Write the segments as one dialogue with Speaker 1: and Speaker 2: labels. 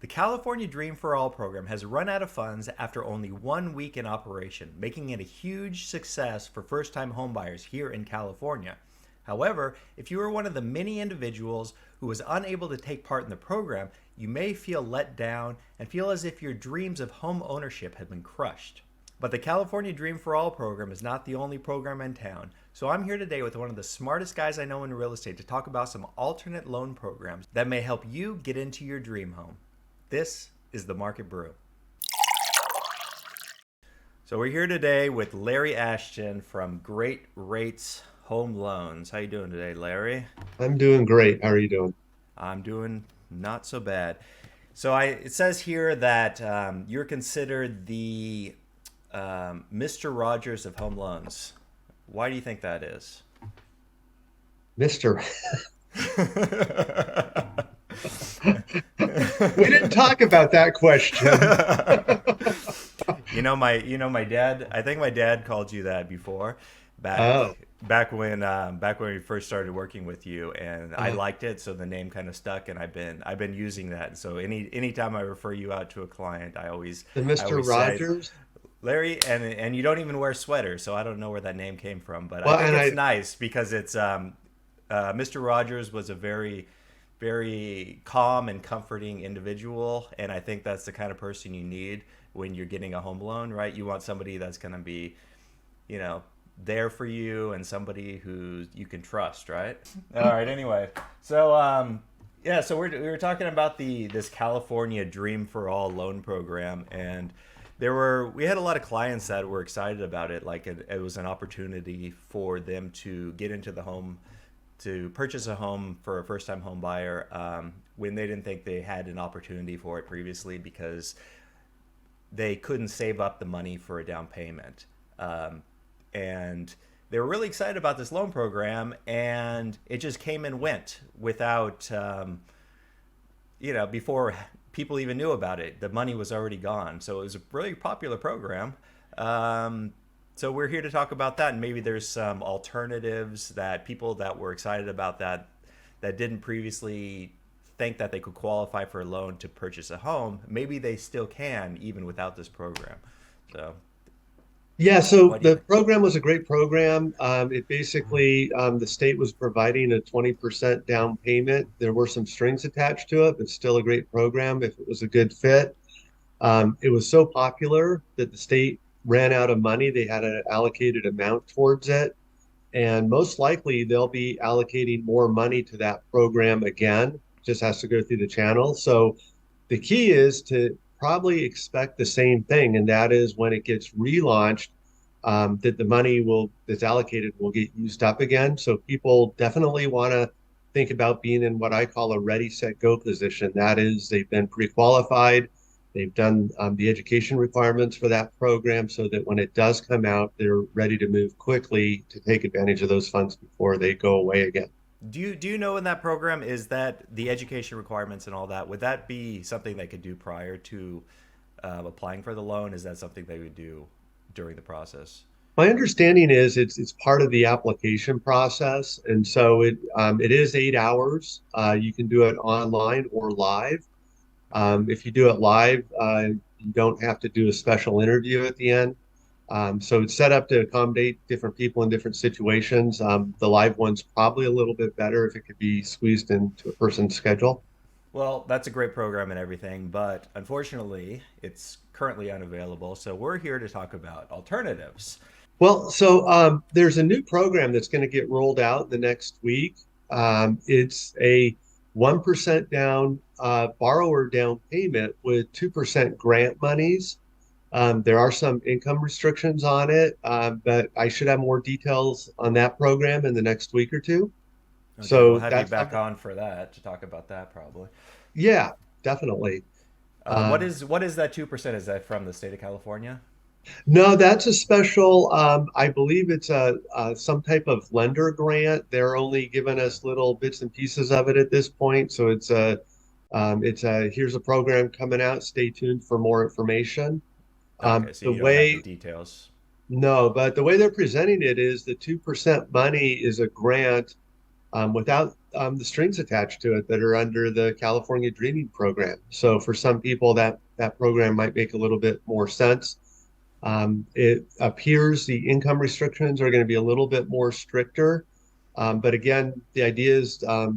Speaker 1: The California Dream for All program has run out of funds after only 1 week in operation, making it a huge success for first time homebuyers here in California. However, if you are one of the many individuals who was unable to take part in the program, you may feel let down and feel as if your dreams of home ownership have been crushed. But the California Dream for All program is not the only program in town. So I'm here today with one of the smartest guys I know in real estate to talk about some alternate loan programs that may help you get into your dream home. This is the Market Brew. So we're here today with Larry Ashton from Great Rates Home Loans. How you doing today, Larry?
Speaker 2: I'm doing great. How are you doing?
Speaker 1: I'm doing not so bad. So it says here that you're considered the Mr. Rogers of home loans. Why do you think that is?
Speaker 2: Mister. We didn't talk about that question.
Speaker 1: My dad. I think my dad called you that before, back
Speaker 2: Oh,
Speaker 1: back when we first started working with you, and I
Speaker 2: uh,
Speaker 1: liked it, so the name kind of stuck, and I've been using that. So anytime I refer you out to a client,
Speaker 2: the
Speaker 1: I
Speaker 2: Mr.
Speaker 1: always say
Speaker 2: Rogers.
Speaker 1: Larry, and you don't even wear sweaters, so I don't know where that name came from, but I
Speaker 2: Well,
Speaker 1: think
Speaker 2: and
Speaker 1: it's
Speaker 2: I,
Speaker 1: nice because it's Mr. Rogers was a very calm and comforting individual, and I think that's the kind of person you need when you're getting a home loan, right? You want somebody that's going to be, you know, there for you and somebody who you can trust, right? All right. Anyway, so yeah, so we were talking about this California Dream for All loan program, and we had a lot of clients that were excited about it. Like it was an opportunity for them to get into the home, to purchase a home for a first time home buyer, when they didn't think they had an opportunity for it previously because they couldn't save up the money for a down payment. And they were really excited about this loan program, and it just came and went without, before people even knew about it. The money was already gone. So it was a really popular program. So we're here to talk about that, and maybe there's some alternatives that people that were excited about that didn't previously think that they could qualify for a loan to purchase a home. Maybe they still can even without this program. So
Speaker 2: yeah, so
Speaker 1: what do you
Speaker 2: the
Speaker 1: think?
Speaker 2: program was a great program. It basically, the state was providing a 20% down payment. There were some strings attached to it, but still a great program if it was a good fit. It was so popular that the state ran out of money. They had an allocated amount towards it. And most likely they'll be allocating more money to that program again. Just has to go through the channel. So the key is to probably expect the same thing, and that is when it gets relaunched, that the money will that's allocated will get used up again. So people definitely want to think about being in what I call a ready, set, go position. That is, they've been pre-qualified, they've done the education requirements for that program, so that when it does come out, they're ready to move quickly to take advantage of those funds before they go away again.
Speaker 1: Do you know in that program is that the education requirements and all that, would that be something they could do prior to applying for the loan? Is that something they would do during the process?
Speaker 2: My understanding is it's part of the application process, and so it is 8 hours. You can do it online or live. If you do it live, you don't have to do a special interview at the end. So it's set up to accommodate different people in different situations. The live one's probably a little bit better if it could be squeezed into a person's schedule.
Speaker 1: Well, that's a great program and everything, but unfortunately, it's currently unavailable. So we're here to talk about alternatives.
Speaker 2: Well, so there's a new program that's going to get rolled out the next week. It's a 1% down borrower down payment with 2% grant monies. There are some income restrictions on it, but I should have more details on that program in the next week or two.
Speaker 1: Okay, we'll
Speaker 2: So
Speaker 1: have you
Speaker 2: that's
Speaker 1: back
Speaker 2: something,
Speaker 1: on for that to talk about that probably.
Speaker 2: yeah, definitely.
Speaker 1: What
Speaker 2: Um,
Speaker 1: is that 2%? Is that from the state of California?
Speaker 2: no, that's a special, I believe it's some type of lender grant. They're only giving us little bits and pieces of it at this point. So here's a program coming out. Stay tuned for more information.
Speaker 1: Okay, so
Speaker 2: The
Speaker 1: you don't have the
Speaker 2: way
Speaker 1: details.
Speaker 2: No, but the way they're presenting it is the 2% money is a grant, without the strings attached to it that are under the California Dreaming Program. So for some people, that program might make a little bit more sense. It appears the income restrictions are going to be a little bit more stricter. But again, the idea is to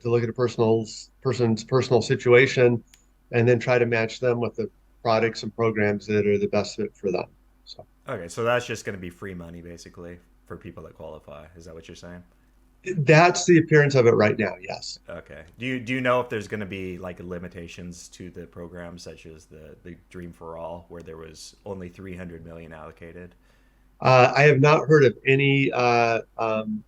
Speaker 2: look at a person's personal situation and then try to match them with the products and programs that are the best fit for them. So
Speaker 1: Okay, so that's just going to be free money basically for people that qualify. Is that what you're saying?
Speaker 2: that's the appearance of it right now. Yes.
Speaker 1: Okay. Do you know if there's going to be like limitations to the program, such as the Dream for All, where there was only 300 million allocated?
Speaker 2: I have not heard of any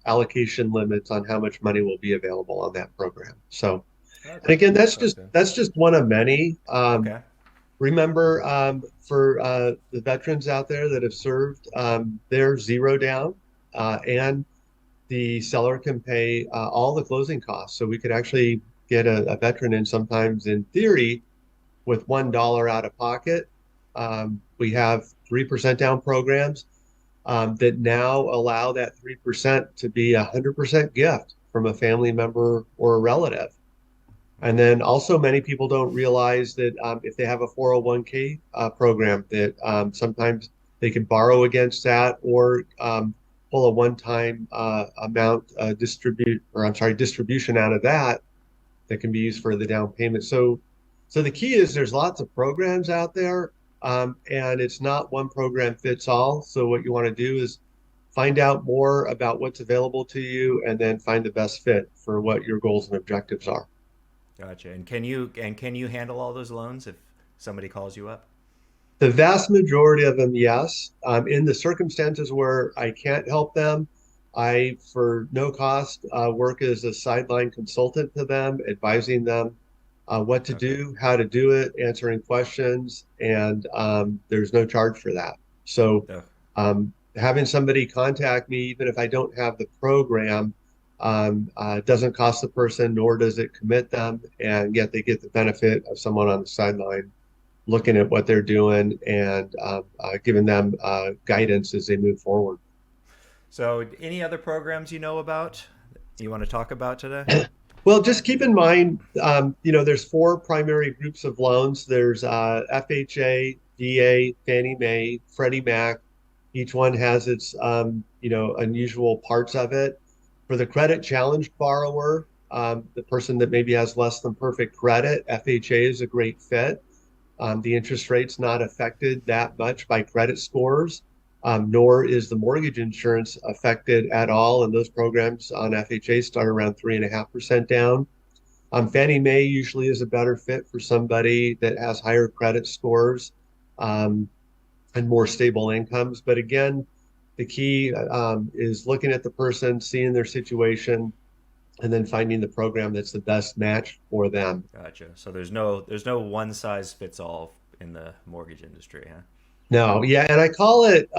Speaker 2: allocation limits on how much money will be available on that program. So, and
Speaker 1: Okay,
Speaker 2: again,
Speaker 1: interesting.
Speaker 2: that's just one of many.
Speaker 1: Okay.
Speaker 2: Remember, for the veterans out there that have served, they're zero down, and the seller can pay all the closing costs. So we could actually get a veteran in sometimes, in theory, with $1 out of pocket. We have 3% down programs that now allow that 3% to be 100% gift from a family member or a relative. And then also many people don't realize that if they have a 401k program, that sometimes they can borrow against that, or pull a one-time amount distribution out of that that can be used for the down payment. So the key is there's lots of programs out there, and it's not one program fits all. So what you want to do is find out more about what's available to you, and then find the best fit for what your goals and objectives are.
Speaker 1: Gotcha. And can you handle all those loans if somebody calls you up?
Speaker 2: The vast majority of them, yes. In the circumstances where I can't help them, I, for no cost, work as a sideline consultant to them, advising them what to
Speaker 1: Okay.
Speaker 2: do, how to do it, answering questions, and there's no charge for that. So
Speaker 1: Oh,
Speaker 2: having somebody contact me, even if I don't have the program, doesn't cost the person, nor does it commit them, and yet they get the benefit of someone on the sideline looking at what they're doing, and giving them guidance as they move forward.
Speaker 1: so any other programs you know about you want to talk about today?
Speaker 2: Well, just keep in mind, there's four primary groups of loans. There's FHA, VA, Fannie Mae, Freddie Mac. Each one has its, unusual parts of it. For the credit challenged borrower, the person that maybe has less than perfect credit, FHA is a great fit. The interest rate's not affected that much by credit scores, nor is the mortgage insurance affected at all. And those programs on FHA start around 3.5% down. Fannie Mae usually is a better fit for somebody that has higher credit scores, um, and more stable incomes. But again, the key is looking at the person, seeing their situation, and then finding the program that's the best match for them.
Speaker 1: Gotcha. So there's no one size fits all in the mortgage industry, huh?
Speaker 2: No, yeah, and I call it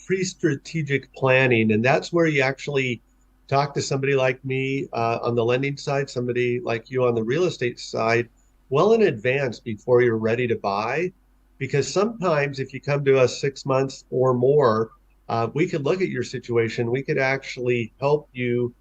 Speaker 2: pre-strategic planning, and that's where you actually talk to somebody like me on the lending side, somebody like you on the real estate side, well in advance before you're ready to buy. Because sometimes if you come to us 6 months or more, we could look at your situation. We could actually help you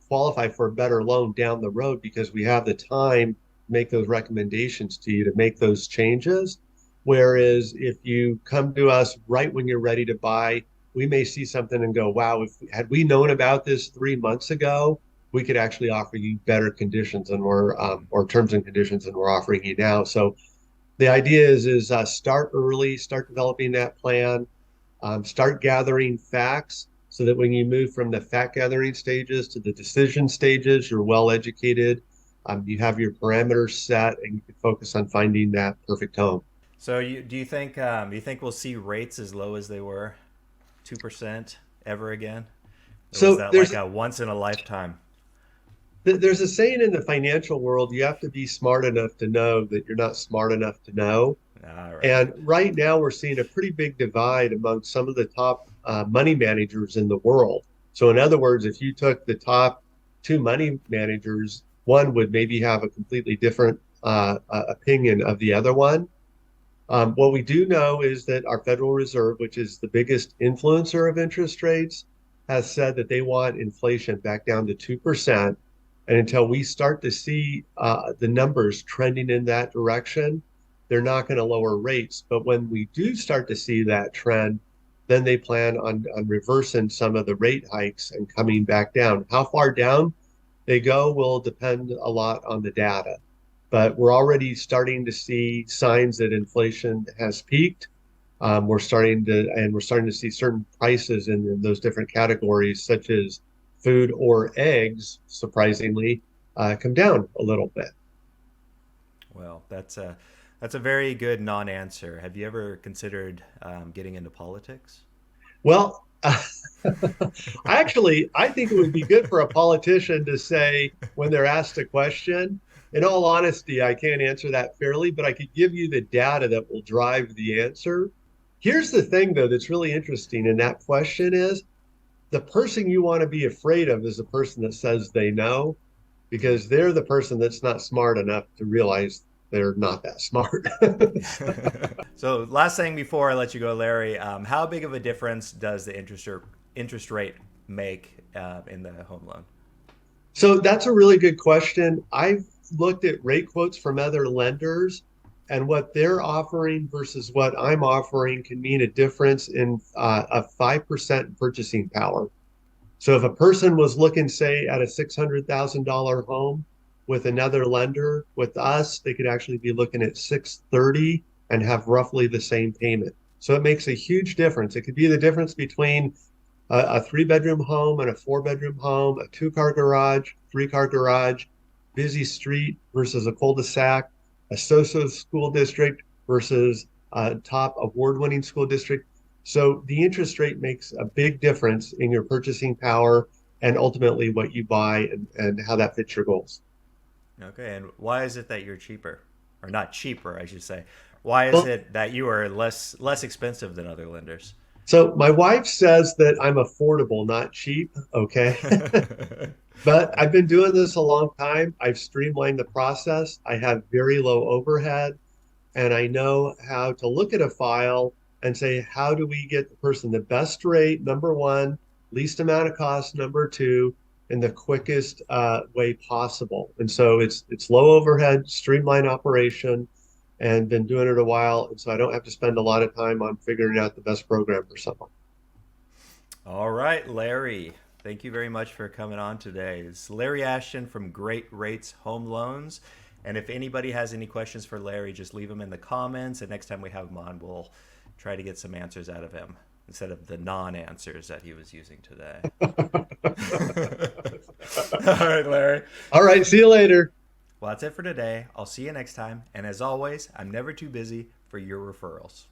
Speaker 2: qualify for a better loan down the road, because we have the time to make those recommendations to you to make those changes. Whereas if you come to us right when you're ready to buy, we may see something and go, wow, if had we known about this 3 months ago, we could actually offer you better conditions than or terms and conditions than we're offering you now. So the idea is start early, start developing that plan, start gathering facts, so that when you move from the fact gathering stages to the decision stages, you're well educated, you have your parameters set, and you can focus on finding that perfect home.
Speaker 1: So do you think we'll see rates as low as they were, 2% ever again? Or was
Speaker 2: So
Speaker 1: that like a once in a lifetime?
Speaker 2: there's a saying in the financial world: you have to be smart enough to know that you're not smart enough to know.
Speaker 1: All right.
Speaker 2: And right now, we're seeing a pretty big divide among some of the top money managers in the world. So, in other words, if you took the top two money managers, one would maybe have a completely different opinion of the other one. What we do know is that our Federal Reserve, which is the biggest influencer of interest rates, has said that they want inflation back down to 2%. And until we start to see the numbers trending in that direction, they're not going to lower rates. But when we do start to see that trend, then they plan on reversing some of the rate hikes and coming back down. How far down they go will depend a lot on the data. But we're already starting to see signs that inflation has peaked. We're starting to see certain prices in those different categories, such as food or eggs, surprisingly, come down a little bit.
Speaker 1: Well, that's a very good non-answer. Have you ever considered getting into politics?
Speaker 2: Well, I think it would be good for a politician to say when they're asked a question, in all honesty, I can't answer that fairly, but I could give you the data that will drive the answer. Here's the thing, though, that's really interesting in that question is the person you want to be afraid of is the person that says they know, because they're the person that's not smart enough to realize they're not that smart.
Speaker 1: So, last thing before I let you go, Larry, how big of a difference does the interest rate make in the home loan?
Speaker 2: So that's a really good question. I've looked at rate quotes from other lenders, and what they're offering versus what I'm offering can mean a difference in a 5% purchasing power. So if a person was looking, say, at a $600,000 home with another lender, with us, they could actually be looking at 630 and have roughly the same payment. So it makes a huge difference. It could be the difference between a three-bedroom home and a four-bedroom home, a two-car garage, three-car garage, busy street versus a cul-de-sac, a so-so school district versus a top award-winning school district. So the interest rate makes a big difference in your purchasing power and ultimately what you buy and how that fits your goals.
Speaker 1: Okay, and why is it that you're cheaper, or not cheaper, I should say? Why is
Speaker 2: Well,
Speaker 1: it that you are less expensive than other lenders?
Speaker 2: so my wife says that I'm affordable, not cheap. Okay. But I've been doing this a long time. I've streamlined the process. I have very low overhead, and I know how to look at a file and say, how do we get the person the best rate, number one, least amount of cost, number two, in the quickest way possible. And so it's low overhead, streamlined operation, and been doing it a while. And so I don't have to spend a lot of time on figuring out the best program for someone.
Speaker 1: All right, Larry. Thank you very much for coming on today. It's Larry Ashton from Great Rates Home Loans. And if anybody has any questions for Larry, just leave them in the comments. And next time we have him on, we'll try to get some answers out of him instead of the non-answers that he was using today. All right, Larry.
Speaker 2: All right, see you later.
Speaker 1: Well, that's it for today. I'll see you next time. And as always, I'm never too busy for your referrals.